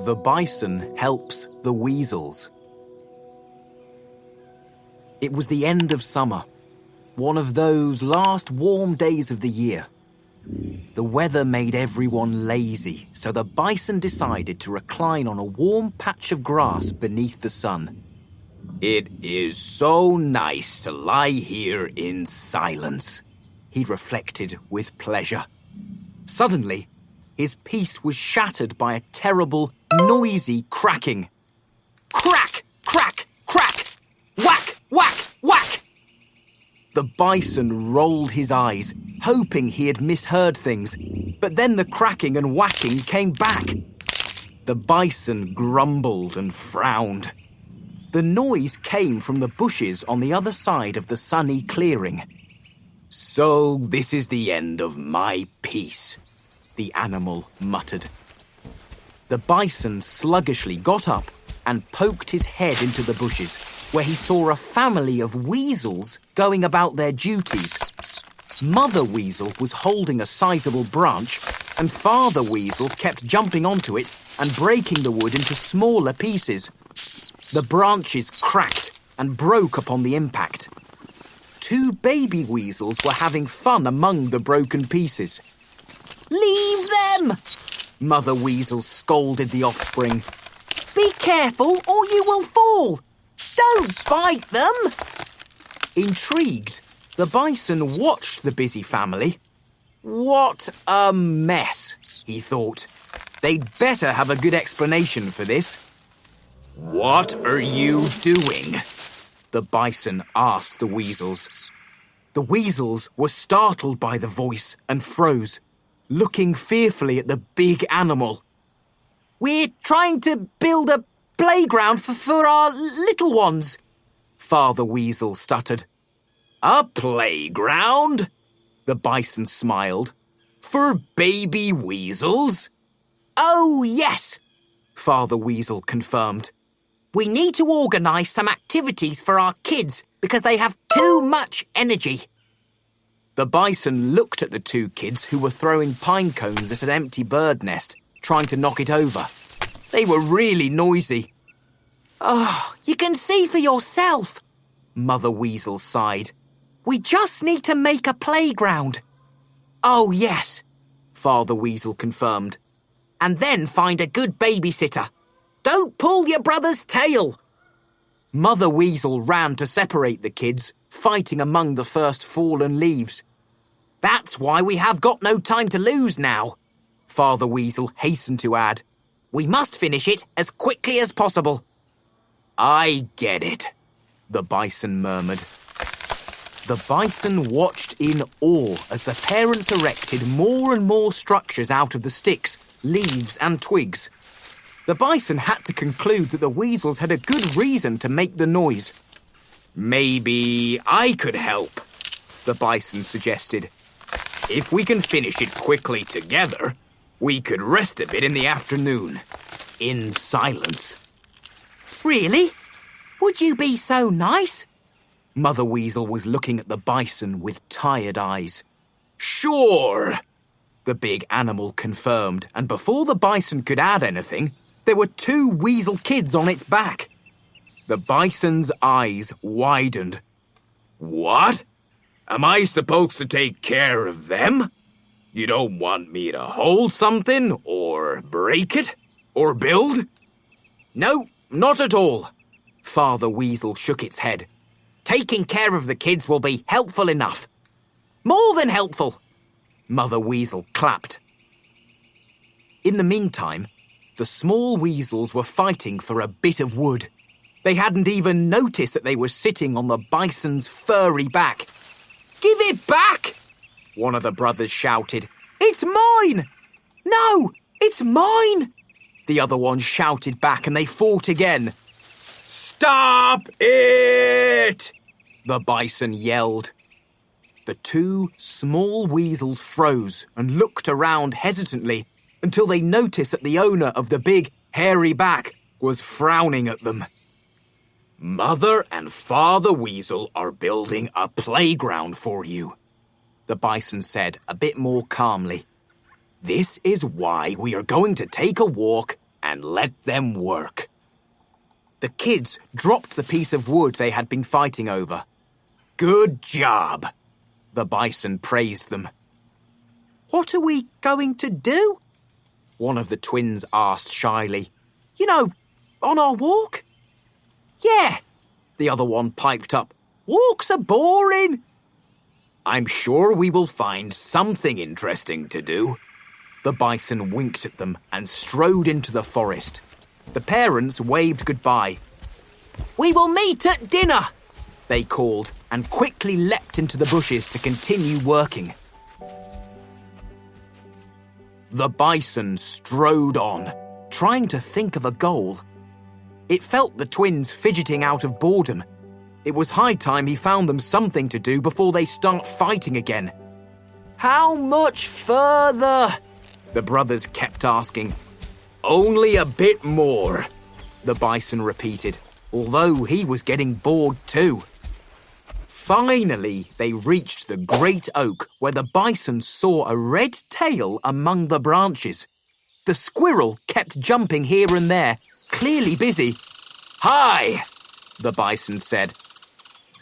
The Bison Helps the Weasels. It was the end of summer, one of those last warm days of the year. The weather made everyone lazy, so the bison decided to recline on a warm patch of grass beneath the sun. "It is so nice to lie here in silence," he reflected with pleasure. Suddenly, his peace was shattered by a terrible, noisy cracking. Crack! Crack! Crack! Whack! Whack! Whack! The bison rolled his eyes, hoping he had misheard things, but then the cracking and whacking came back. The bison grumbled and frowned. The noise came from the bushes on the other side of the sunny clearing. "So this is the end of my peace," the animal muttered. The bison sluggishly got up and poked his head into the bushes, where he saw a family of weasels going about their duties. Mother Weasel was holding a sizable branch, and Father Weasel kept jumping onto it and breaking the wood into smaller pieces. The branches cracked and broke upon the impact. Two baby weasels were having fun among the broken pieces. "Leave them!" Mother Weasel scolded the offspring. "Be careful or you will fall! Don't bite them!" Intrigued, the bison watched the busy family. What a mess, he thought. They'd better have a good explanation for this. "What are you doing?" the bison asked the weasels. The weasels were startled by the voice and froze, looking fearfully at the big animal. "We're trying to build a playground for our little ones," Father Weasel stuttered. "A playground?" the bison smiled. "For baby weasels?" "Oh, yes," Father Weasel confirmed. "We need to organise some activities for our kids because they have too much energy." The bison looked at the two kids who were throwing pine cones at an empty bird nest, trying to knock it over. They were really noisy. "Oh, you can see for yourself," Mother Weasel sighed. "We just need to make a playground." "Oh, yes," Father Weasel confirmed. "And then find a good babysitter. Don't pull your brother's tail." Mother Weasel ran to separate the kids, fighting among the first fallen leaves. "That's why we have got no time to lose now," Father Weasel hastened to add. "We must finish it as quickly as possible." "I get it," the bison murmured. The bison watched in awe as the parents erected more and more structures out of the sticks, leaves and twigs. The bison had to conclude that the weasels had a good reason to make the noise. "Maybe I could help," the bison suggested. "If we can finish it quickly together, we could rest a bit in the afternoon, in silence." "Really? Would you be so nice?" Mother Weasel was looking at the bison with tired eyes. "Sure," the big animal confirmed, and before the bison could add anything, there were two weasel kids on its back. The bison's eyes widened. "What? Am I supposed to take care of them? You don't want me to hold something, or break it, or build?" "No, not at all." Father Weasel shook its head. "Taking care of the kids will be helpful enough. More than helpful." Mother Weasel clapped. In the meantime, the small weasels were fighting for a bit of wood. They hadn't even noticed that they were sitting on the bison's furry back. "Give it back!" one of the brothers shouted. "It's mine!" "No, it's mine!" the other one shouted back, and they fought again. "Stop it!" the bison yelled. The two small weasels froze and looked around hesitantly until they noticed that the owner of the big, hairy back was frowning at them. "Mother and Father Weasel are building a playground for you," the bison said a bit more calmly. "This is why we are going to take a walk and let them work. The kids dropped the piece of wood they had been fighting over. Good job. The bison praised them. What are we going to do? One of the twins asked shyly. You know, on our walk? Yeah, the other one piped up. Walks are boring. I'm sure we will find something interesting to do. The bison winked at them and strode into the forest. The parents waved goodbye. We will meet at dinner, they called, and quickly leapt into the bushes to continue working. The bison strode on, trying to think of a goal. It felt the twins fidgeting out of boredom. It was high time he found them something to do before they start fighting again. How much further? The brothers kept asking. Only a bit more, the bison repeated, although he was getting bored too. Finally, they reached the great oak where the bison saw a red tail among the branches. The squirrel kept jumping here and there, clearly busy. Hi, the bison said.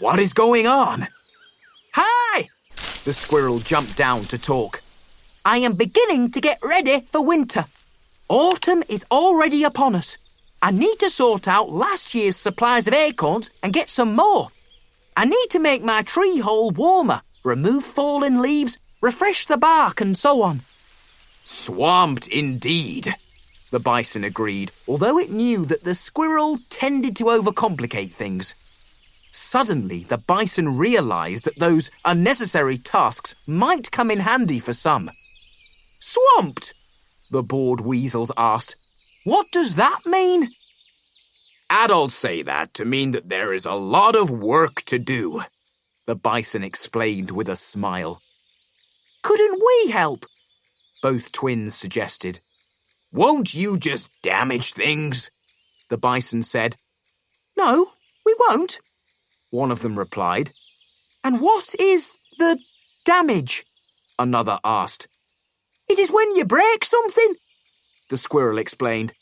What is going on? Hi! The squirrel jumped down to talk. I am beginning to get ready for winter. Autumn is already upon us. I need to sort out last year's supplies of acorns and get some more. I need to make my tree hole warmer, remove fallen leaves, refresh the bark and so on. Swamped indeed, the bison agreed, although it knew that the squirrel tended to overcomplicate things. Suddenly, the bison realised that those unnecessary tasks might come in handy for some. Swamped? The bored weasels asked. What does that mean? Adults say that to mean that there is a lot of work to do, the bison explained with a smile. Couldn't we help? Both twins suggested. Won't you just damage things? The bison said. No, we won't, one of them replied. And what is the damage? Another asked. It is when you break something, the squirrel explained.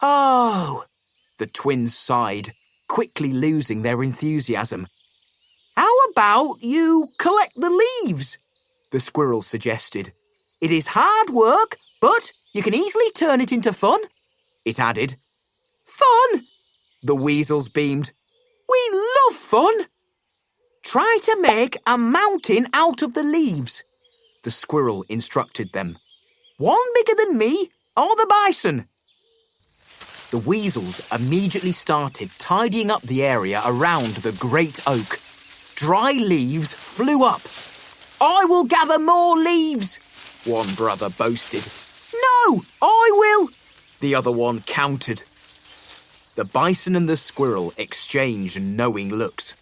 Oh, the twins sighed, quickly losing their enthusiasm. How about you collect the leaves? The squirrel suggested. It is hard work, but you can easily turn it into fun, it added. Fun? The weasels beamed. We love fun. Try to make a mountain out of the leaves, the squirrel instructed them. One bigger than me or the bison. The weasels immediately started tidying up the area around the great oak. Dry leaves flew up. I will gather more leaves, one brother boasted. No, I will, the other one countered. The bison and the squirrel exchanged knowing looks.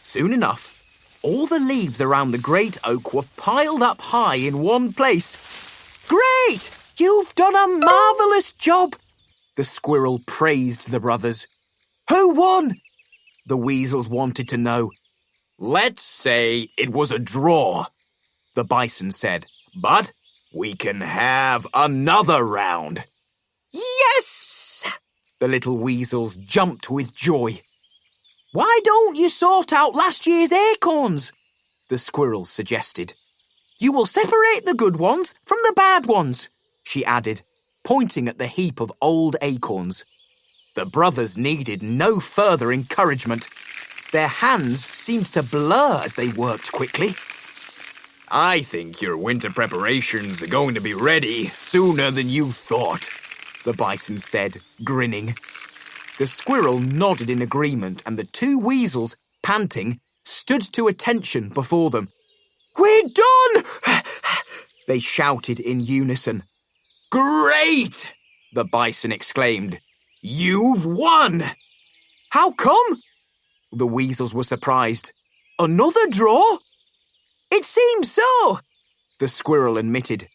Soon enough, all the leaves around the great oak were piled up high in one place. Great! You've done a marvellous job, the squirrel praised the brothers. Who won? The weasels wanted to know. Let's say it was a draw, the bison said. But we can have another round. Yes! The little weasels jumped with joy. Why don't you sort out last year's acorns? The squirrel suggested. You will separate the good ones from the bad ones, she added, pointing at the heap of old acorns. The brothers needed no further encouragement. Their hands seemed to blur as they worked quickly. I think your winter preparations are going to be ready sooner than you thought, the bison said, grinning. The squirrel nodded in agreement and the two weasels, panting, stood to attention before them. We're done! They shouted in unison. Great! The bison exclaimed. You've won! How come? The weasels were surprised. Another draw? It seems so, the squirrel admitted.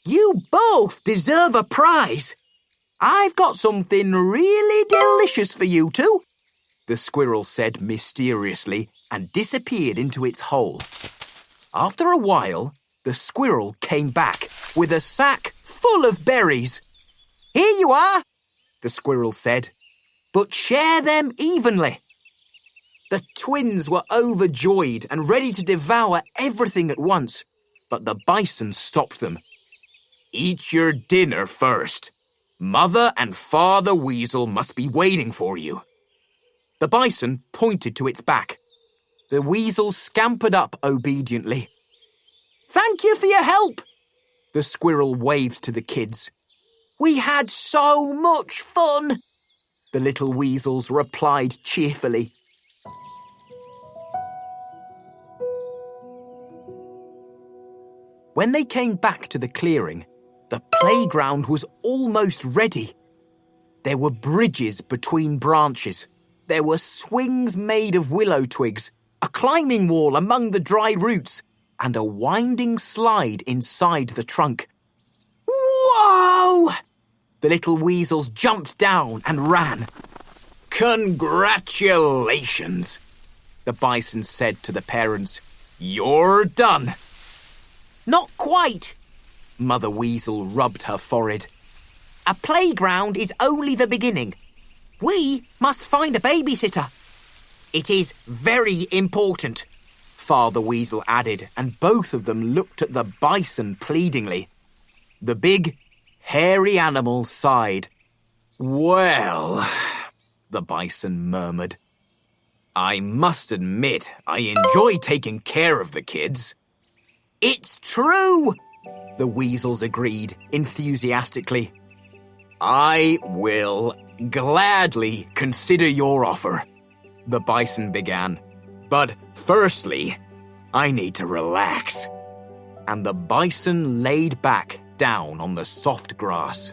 You both deserve a prize. I've got something really delicious for you two, the squirrel said mysteriously and disappeared into its hole. After a while, the squirrel came back with a sack full of berries. Here you are. the squirrel said, "but share them evenly." The twins were overjoyed and ready to devour everything at once, but the bison stopped them. "Eat your dinner first. Mother and Father Weasel must be waiting for you." The bison pointed to its back. The weasels scampered up obediently. "Thank you for your help," the squirrel waved to the kids. "We had so much fun," the little weasels replied cheerfully. When they came back to the clearing, the playground was almost ready. There were bridges between branches. There were swings made of willow twigs, a climbing wall among the dry roots, and a winding slide inside the trunk. "Whoa!" The little weasels jumped down and ran. "Congratulations," the bison said to the parents. "You're done." "Not quite." Mother Weasel rubbed her forehead. "A playground is only the beginning. We must find a babysitter." "It is very important," Father Weasel added, and both of them looked at the bison pleadingly. The big, hairy animal sighed. "Well," the bison murmured, "I must admit I enjoy taking care of the kids." "It's true," the weasels agreed enthusiastically. "I will gladly consider your offer," the bison began. "But firstly, I need to relax." And the bison laid back down on the soft grass.